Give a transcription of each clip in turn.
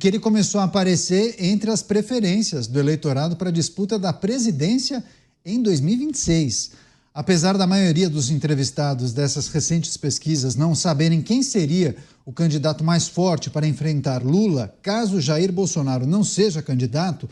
que ele começou a aparecer entre as preferências do eleitorado para a disputa da presidência em 2026. Apesar da maioria dos entrevistados dessas recentes pesquisas não saberem quem seria o candidato mais forte para enfrentar Lula, caso Jair Bolsonaro não seja candidato,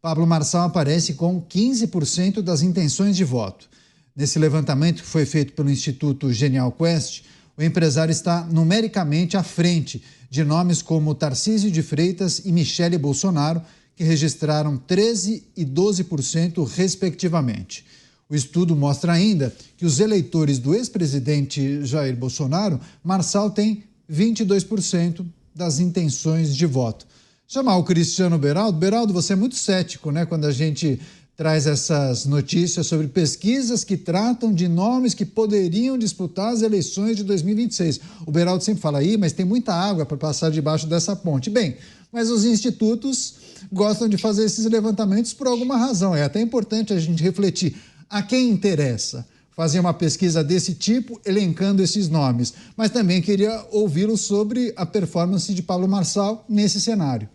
Pablo Marçal aparece com 15% das intenções de voto. Nesse levantamento que foi feito pelo Instituto Genial Quest, o empresário está numericamente à frente de nomes como Tarcísio de Freitas e Michele Bolsonaro, que registraram 13% e 12%, respectivamente. O estudo mostra ainda que os eleitores do ex-presidente Jair Bolsonaro, Marçal tem 22% das intenções de voto. Chamar o Cristiano Beraldo. Beraldo, você é muito cético, né, quando a gente traz essas notícias sobre pesquisas que tratam de nomes que poderiam disputar as eleições de 2026. O Beraldo sempre fala aí, mas tem muita água para passar debaixo dessa ponte. Bem, mas os institutos gostam de fazer esses levantamentos por alguma razão. É até importante a gente refletir a quem interessa fazer uma pesquisa desse tipo, elencando esses nomes. Mas também queria ouvi-lo sobre a performance de Pablo Marçal nesse cenário.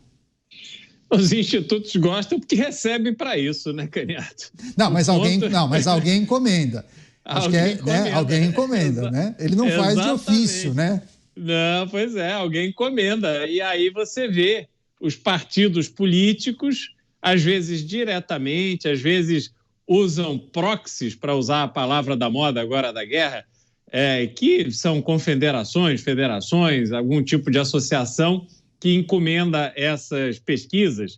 Os institutos gostam porque recebem para isso, né, Canhoto? Mas alguém encomenda. Alguém encomenda, né? Ele não faz de ofício, né? Não, pois é, alguém encomenda. E aí você vê os partidos políticos, às vezes diretamente, às vezes usam proxies, para usar a palavra da moda agora da guerra, que são confederações, federações, algum tipo de associação que encomenda essas pesquisas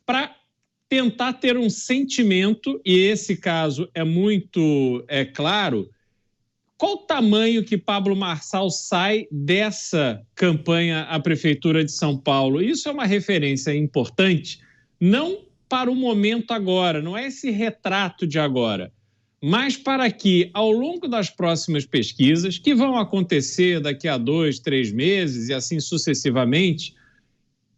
para tentar ter um sentimento, e esse caso é muito claro, qual o tamanho que Pablo Marçal sai dessa campanha à Prefeitura de São Paulo. Isso é uma referência importante, não para o momento agora, não é esse retrato de agora, mas para que, ao longo das próximas pesquisas, que vão acontecer daqui a 2, 3 meses e assim sucessivamente,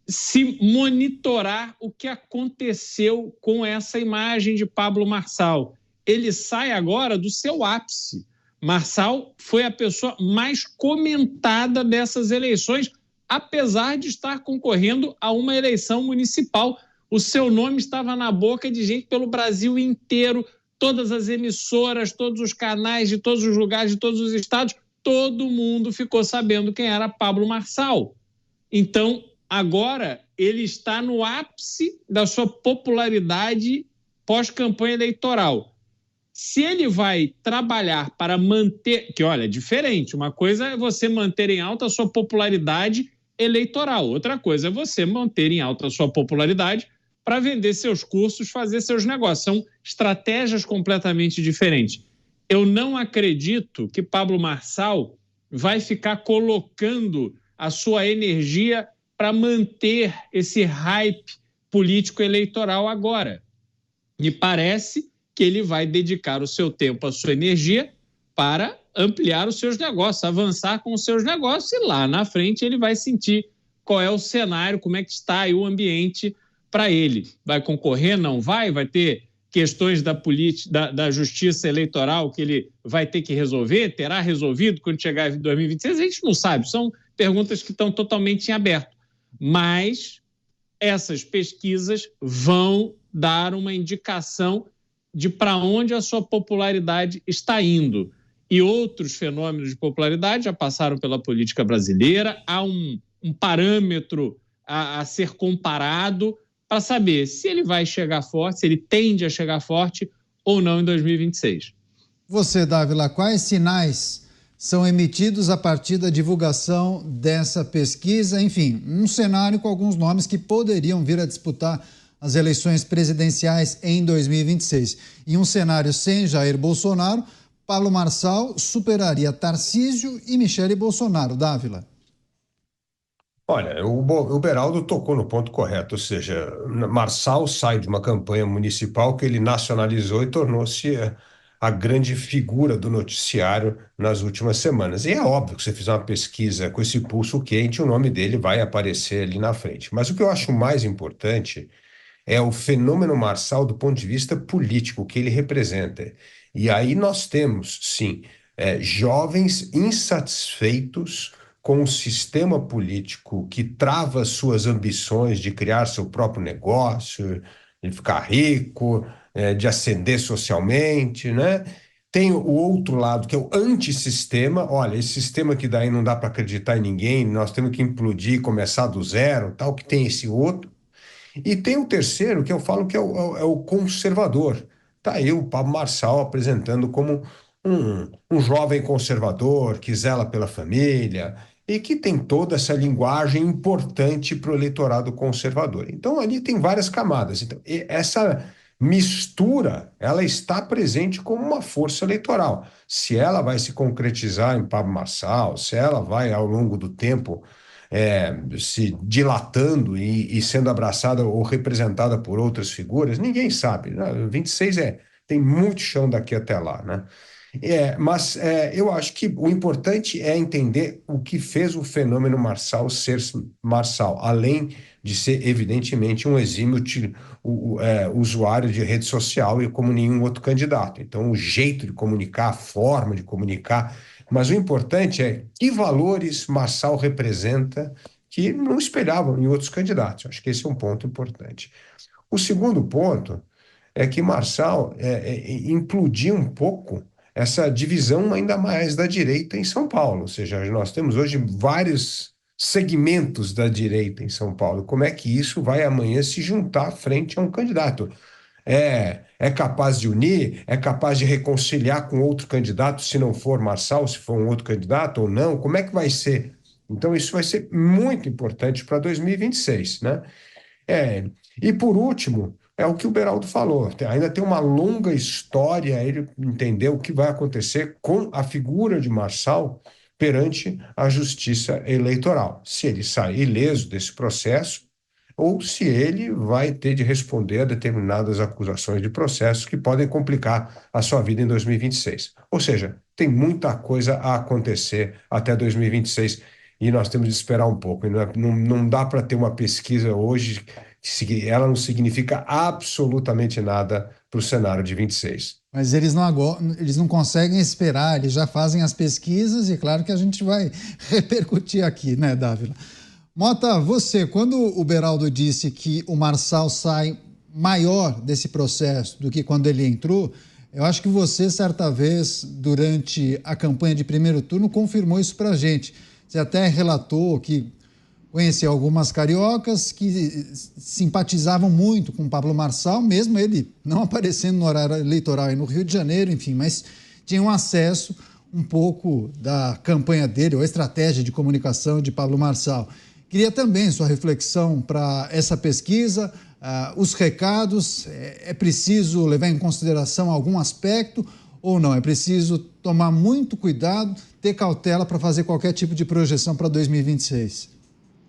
se monitorar o que aconteceu com essa imagem de Pablo Marçal. Ele sai agora do seu ápice. Marçal foi a pessoa mais comentada dessas eleições, apesar de estar concorrendo a uma eleição municipal. O seu nome estava na boca de gente pelo Brasil inteiro, todas as emissoras, todos os canais de todos os lugares, de todos os estados, todo mundo ficou sabendo quem era Pablo Marçal. Então, agora, ele está no ápice da sua popularidade pós-campanha eleitoral. Se ele vai trabalhar para manter... Que, olha, é diferente. Uma coisa é você manter em alta a sua popularidade eleitoral. Outra coisa é você manter em alta a sua popularidade para vender seus cursos, fazer seus negócios. São estratégias completamente diferentes. Eu não acredito que Pablo Marçal vai ficar colocando a sua energia para manter esse hype político eleitoral agora. Me parece que ele vai dedicar o seu tempo, a sua energia, para ampliar os seus negócios, avançar com os seus negócios, e lá na frente ele vai sentir qual é o cenário, como é que está aí o ambiente para ele. Vai concorrer, não vai? Vai ter questões da justiça eleitoral que ele vai ter que resolver? Terá resolvido quando chegar em 2026? A gente não sabe, são perguntas que estão totalmente em aberto. Mas essas pesquisas vão dar uma indicação de para onde a sua popularidade está indo. E outros fenômenos de popularidade já passaram pela política brasileira. Há um parâmetro a ser comparado para saber se ele vai chegar forte, se ele tende a chegar forte ou não em 2026. Você, Dávila, quais sinais são emitidos a partir da divulgação dessa pesquisa? Enfim, um cenário com alguns nomes que poderiam vir a disputar as eleições presidenciais em 2026. Em um cenário sem Jair Bolsonaro, Pablo Marçal superaria Tarcísio e Michele Bolsonaro. Dávila. Olha, o Beraldo tocou no ponto correto, ou seja, Marçal sai de uma campanha municipal que ele nacionalizou e tornou-se a grande figura do noticiário nas últimas semanas. E é óbvio que se você fizer uma pesquisa com esse pulso quente, o nome dele vai aparecer ali na frente. Mas o que eu acho mais importante é o fenômeno Marçal do ponto de vista político que ele representa. E aí nós temos, sim, jovens insatisfeitos com um sistema político que trava suas ambições de criar seu próprio negócio, de ficar rico, de ascender socialmente, né? Tem o outro lado, que é o antissistema. Olha, esse sistema que daí não dá para acreditar em ninguém, nós temos que implodir, começar do zero, tal, que tem esse outro. E tem o terceiro, que eu falo que é o conservador. Tá aí o Pablo Marçal apresentando como um jovem conservador que zela pela família e que tem toda essa linguagem importante para o eleitorado conservador. Então, ali tem várias camadas. Então, essa mistura, ela está presente como uma força eleitoral. Se ela vai se concretizar em Pablo Marçal, se ela vai, ao longo do tempo, se dilatando e sendo abraçada ou representada por outras figuras, ninguém sabe, né? 26 tem muito chão daqui até lá, né? Mas eu acho que o importante é entender o que fez o fenômeno Marçal ser Marçal, além de ser, evidentemente, um exímio usuário de rede social e como nenhum outro candidato. Então, o jeito de comunicar, a forma de comunicar, mas o importante é que valores Marçal representa que não espelhavam em outros candidatos. Acho que esse é um ponto importante. O segundo ponto é que Marçal implodiu um pouco essa divisão ainda mais da direita em São Paulo. Ou seja, nós temos hoje vários segmentos da direita em São Paulo. Como é que isso vai amanhã se juntar frente a um candidato? É capaz de unir? É capaz de reconciliar com outro candidato, se não for Marçal, se for um outro candidato ou não? Como é que vai ser? Então, isso vai ser muito importante para 2026, né? E por último, é o que o Beraldo falou, ainda tem uma longa história ele entender o que vai acontecer com a figura de Marçal perante a justiça eleitoral. Se ele sair ileso desse processo, ou se ele vai ter de responder a determinadas acusações de processo que podem complicar a sua vida em 2026. Ou seja, tem muita coisa a acontecer até 2026 e nós temos de esperar um pouco. Não dá para ter uma pesquisa hoje, ela não significa absolutamente nada para o cenário de 26. Mas eles não conseguem esperar, eles já fazem as pesquisas e claro que a gente vai repercutir aqui, né, Dávila? Mota, você, quando o Beraldo disse que o Marçal sai maior desse processo do que quando ele entrou, eu acho que você, certa vez, durante a campanha de primeiro turno, confirmou isso para a gente. Você até relatou que conhecia algumas cariocas que simpatizavam muito com o Pablo Marçal, mesmo ele não aparecendo no horário eleitoral aí no Rio de Janeiro, enfim, mas tinham acesso um pouco da campanha dele, ou a estratégia de comunicação de Pablo Marçal. Queria também sua reflexão para essa pesquisa, os recados, é preciso levar em consideração algum aspecto ou não? É preciso tomar muito cuidado, ter cautela para fazer qualquer tipo de projeção para 2026?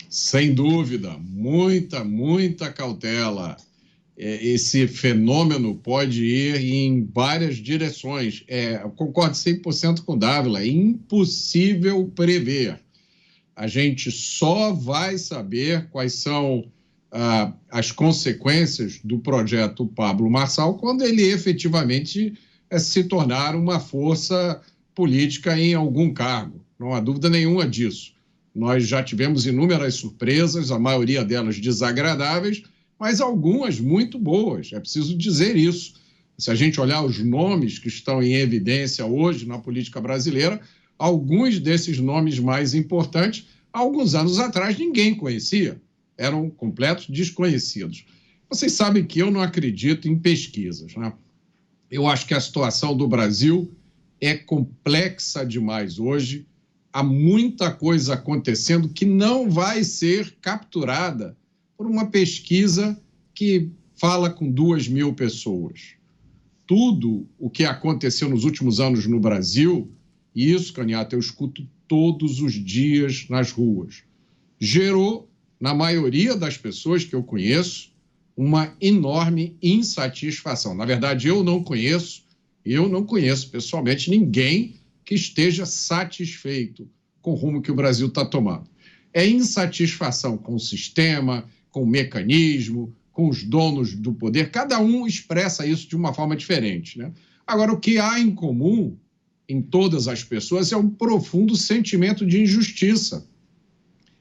Sem dúvida, muita cautela. Esse fenômeno pode ir em várias direções. Eu concordo 100% com o Dávila, é impossível prever. A gente só vai saber quais são as consequências do projeto Pablo Marçal quando ele efetivamente se tornar uma força política em algum cargo. Não há dúvida nenhuma disso. Nós já tivemos inúmeras surpresas, a maioria delas desagradáveis, mas algumas muito boas. É preciso dizer isso. Se a gente olhar os nomes que estão em evidência hoje na política brasileira, alguns desses nomes mais importantes, há alguns anos atrás, ninguém conhecia. Eram completos desconhecidos. Vocês sabem que eu não acredito em pesquisas, né? Eu acho que a situação do Brasil é complexa demais hoje. Há muita coisa acontecendo que não vai ser capturada por uma pesquisa que fala com 2.000 pessoas. Tudo o que aconteceu nos últimos anos no Brasil, e isso, Canhata, eu escuto todos os dias nas ruas, gerou, na maioria das pessoas que eu conheço, uma enorme insatisfação. Na verdade, eu não conheço pessoalmente ninguém que esteja satisfeito com o rumo que o Brasil está tomando. É insatisfação com o sistema, com o mecanismo, com os donos do poder. Cada um expressa isso de uma forma diferente, né? Agora, o que há em comum em todas as pessoas é um profundo sentimento de injustiça.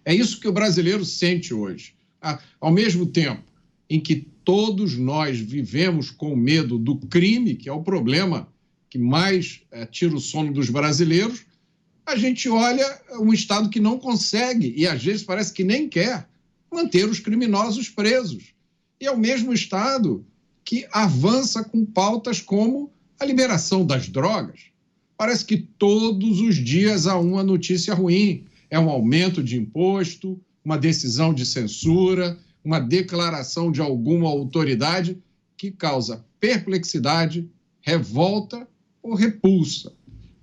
É isso que o brasileiro sente hoje. Ao mesmo tempo em que todos nós vivemos com medo do crime, que é o problema que mais tira o sono dos brasileiros, a gente olha um Estado que não consegue, e às vezes parece que nem quer, manter os criminosos presos. E é o mesmo Estado que avança com pautas como a liberação das drogas. Parece que todos os dias há uma notícia ruim. É um aumento de imposto, uma decisão de censura, uma declaração de alguma autoridade que causa perplexidade, revolta ou repulsa.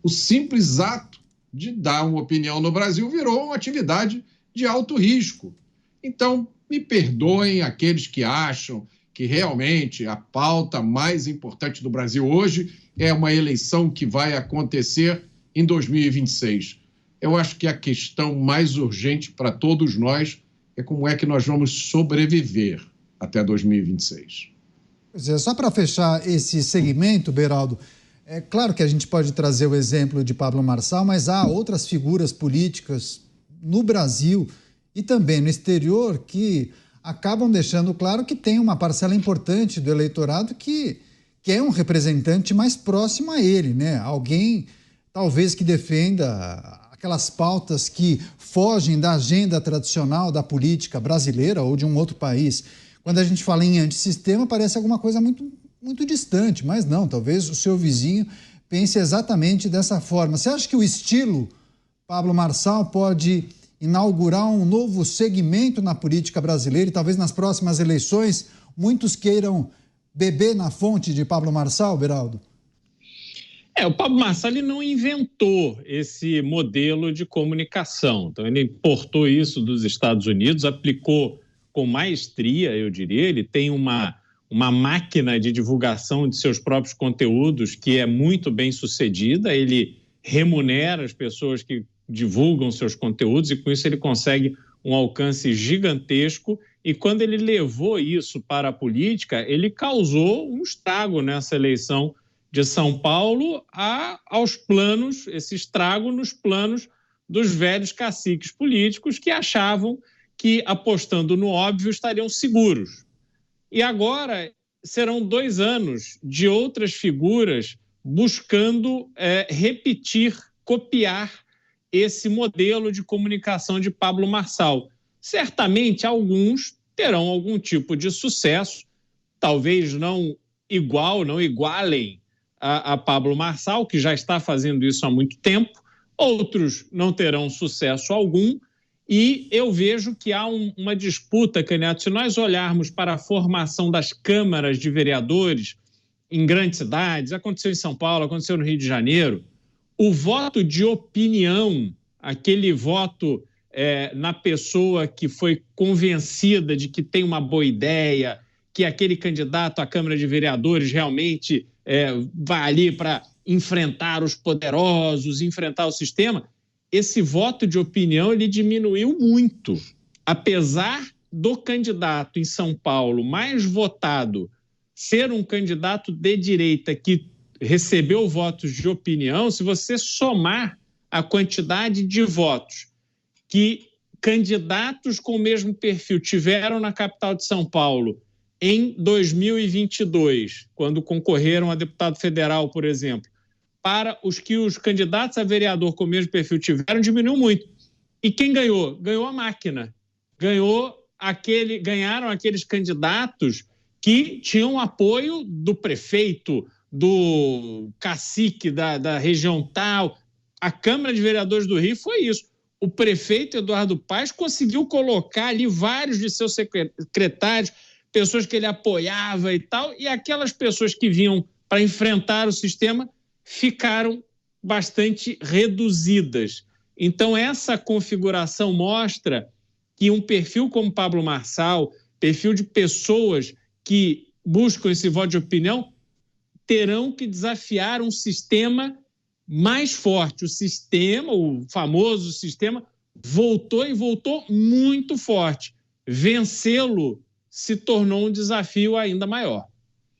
O simples ato de dar uma opinião no Brasil virou uma atividade de alto risco. Então, me perdoem aqueles que acham que realmente a pauta mais importante do Brasil hoje é uma eleição que vai acontecer em 2026. Eu acho que a questão mais urgente para todos nós é como é que nós vamos sobreviver até 2026. Pois é, só para fechar esse segmento, Beraldo, é claro que a gente pode trazer o exemplo de Pablo Marçal, mas há outras figuras políticas no Brasil e também no exterior que acabam deixando claro que tem uma parcela importante do eleitorado que é um representante mais próximo a ele, né? Alguém, talvez, que defenda aquelas pautas que fogem da agenda tradicional da política brasileira ou de um outro país. Quando a gente fala em antissistema, parece alguma coisa muito, muito distante, mas não, talvez o seu vizinho pense exatamente dessa forma. Você acha que o estilo Pablo Marçal pode inaugurar um novo segmento na política brasileira e talvez nas próximas eleições muitos queiram beber na fonte de Pablo Marçal, Beraldo? O Pablo Marçal ele não inventou esse modelo de comunicação. Então, ele importou isso dos Estados Unidos, aplicou com maestria, eu diria. Ele tem uma máquina de divulgação de seus próprios conteúdos que é muito bem sucedida. Ele remunera as pessoas que divulgam seus conteúdos e, com isso, ele consegue um alcance gigantesco. E quando ele levou isso para a política, ele causou um estrago nessa eleição de São Paulo aos planos, esse estrago nos planos dos velhos caciques políticos que achavam que, apostando no óbvio, estariam seguros. E agora serão 2 anos de outras figuras buscando repetir, copiar esse modelo de comunicação de Pablo Marçal. Certamente alguns terão algum tipo de sucesso, talvez não igualem a Pablo Marçal, que já está fazendo isso há muito tempo, outros não terão sucesso algum, e eu vejo que há uma disputa, Candidato, se nós olharmos para a formação das câmaras de vereadores em grandes cidades, aconteceu em São Paulo, aconteceu no Rio de Janeiro, o voto de opinião, aquele voto na pessoa que foi convencida de que tem uma boa ideia, que aquele candidato à Câmara de Vereadores realmente vai ali para enfrentar os poderosos, enfrentar o sistema, esse voto de opinião ele diminuiu muito. Apesar do candidato em São Paulo mais votado ser um candidato de direita que recebeu votos de opinião, se você somar a quantidade de votos que candidatos com o mesmo perfil tiveram na capital de São Paulo em 2022, quando concorreram a deputado federal, por exemplo, para os que os candidatos a vereador com o mesmo perfil tiveram, diminuiu muito. E quem ganhou? Ganhou a máquina. Ganharam aqueles candidatos que tinham apoio do prefeito, do cacique da região tal. A Câmara de Vereadores do Rio foi isso. O prefeito Eduardo Paes conseguiu colocar ali vários de seus secretários, pessoas que ele apoiava e tal, e aquelas pessoas que vinham para enfrentar o sistema ficaram bastante reduzidas. Então, essa configuração mostra que um perfil como Pablo Marçal, perfil de pessoas que buscam esse voto de opinião, terão que desafiar um sistema mais forte. O famoso sistema, voltou e voltou muito forte. Vencê-lo se tornou um desafio ainda maior.